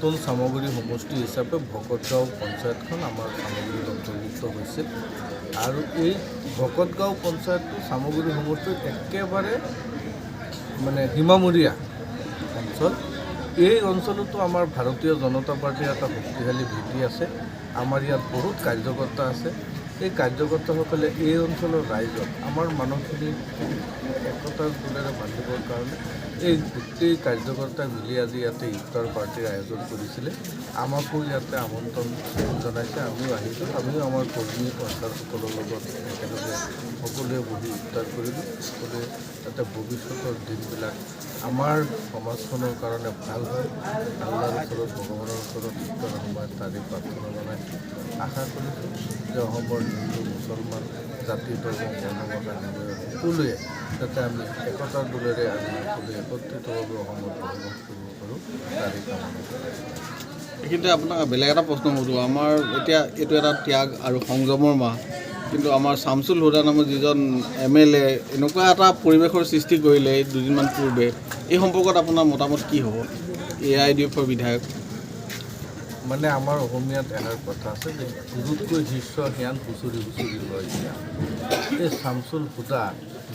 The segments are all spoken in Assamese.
নতুন সামগ্ৰী সমষ্টি হিচাপে ভকতগাঁও পঞ্চায়তখন আমাৰ সামগ্ৰীত অন্তৰ্ভুক্ত হৈছিল আৰু এই ভকতগাঁও পঞ্চায়তটো সামগ্ৰী সমষ্টিৰ একেবাৰে মানে সীমামূৰীয়া অঞ্চল। এই অঞ্চলতো আমাৰ ভাৰতীয় জনতা পাৰ্টিৰ এটা শক্তিশালী ভেটি আছে। আমাৰ ইয়াত বহুত কাৰ্যকৰ্তা আছে। এই কাৰ্যকৰ্তাসকলে এই অঞ্চলৰ ৰাইজক আমাৰ মানুহখিনি একতাৰ দোলেৰে বান্ধিবৰ কাৰণে এই গোটেই কাৰ্যকৰ্তাই মিলি আজি ইয়াতে ইফতাৰ পাৰ্টিৰ আয়োজন কৰিছিলে। আমাকো ইয়াতে আমন্ত্ৰণ জনাইছে, আমিও আহিছোঁ। আমিও আমাৰ কৰ্মী কৰ্তাসকলৰ লগত একেলগে সকলোৱে বহি ইফতাৰ কৰিলোঁ। সকলোৱে যাতে ভৱিষ্যতৰ দিনবিলাক আমাৰ সমাজখনৰ কাৰণে ভাল হয়, আল্লাহৰ ওচৰত ভগৱানৰ ওচৰত ইফতাৰৰ সময়ত তাৰি প্ৰাৰ্থনা জনাইছোঁ। আশা কৰিছোঁ যে অসমৰ হিন্দু মুছলমান জাতি ধৰ্ম বৰ্ণমতা সকলোৱে যাতে আমি একতাৰ দোলেৰে আজি সকলোৱে একত্ৰিতভাৱে অসমত বসবাস কৰিব পাৰোঁ তাৰে কামনা কৰিছোঁ। এইখিনিতে আপোনাক বেলেগ এটা প্ৰশ্ন সুধোঁ। আমাৰ এতিয়া এইটো এটা ত্যাগ আৰু সংযমৰ মাহ, কিন্তু আমাৰ শামছুল হুদা নামৰ যিজন MLA এনেকুৱা এটা পৰিৱেশৰ সৃষ্টি কৰিলে দুদিনমান পূৰ্বে, এই সম্পৰ্কত আপোনাৰ মতামত কি হ'ব? AIUDFৰ বিধায়ক মানে আমাৰ অসমীয়াত এষাৰ কথা আছে যে গুৰুতকৈ শিষ্য জ্ঞান হুঁচৰি হুঁচৰি লয়। এই শামছুল হুদা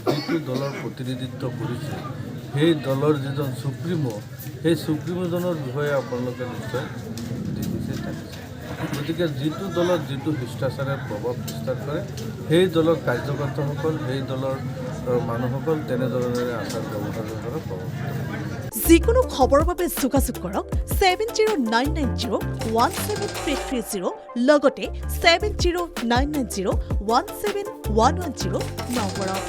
যিটো দলৰ প্ৰতিনিধিত্ব কৰিছে, সেই দলৰ যিজন চুপ্ৰিমো, সেই চুপ্ৰিমোজনৰ বিষয়ে আপোনালোকে নিশ্চয় দেখিছে জানিছে। গতিকে যিটো দলত যিটো শিষ্টাচাৰে প্ৰভাৱ বিস্তাৰ কৰে, সেই দলৰ কাৰ্যকৰ্তাসকল, সেই দলৰ মানুহসকল তেনেধৰণেৰে আচাৰ ব্যৱহাৰৰ দ্বাৰা প্ৰভাৱিত। যিকোনো খবৰৰ বাবে যোগাযোগ কৰক 7099017330 লগতে 7099017110 নম্বৰত।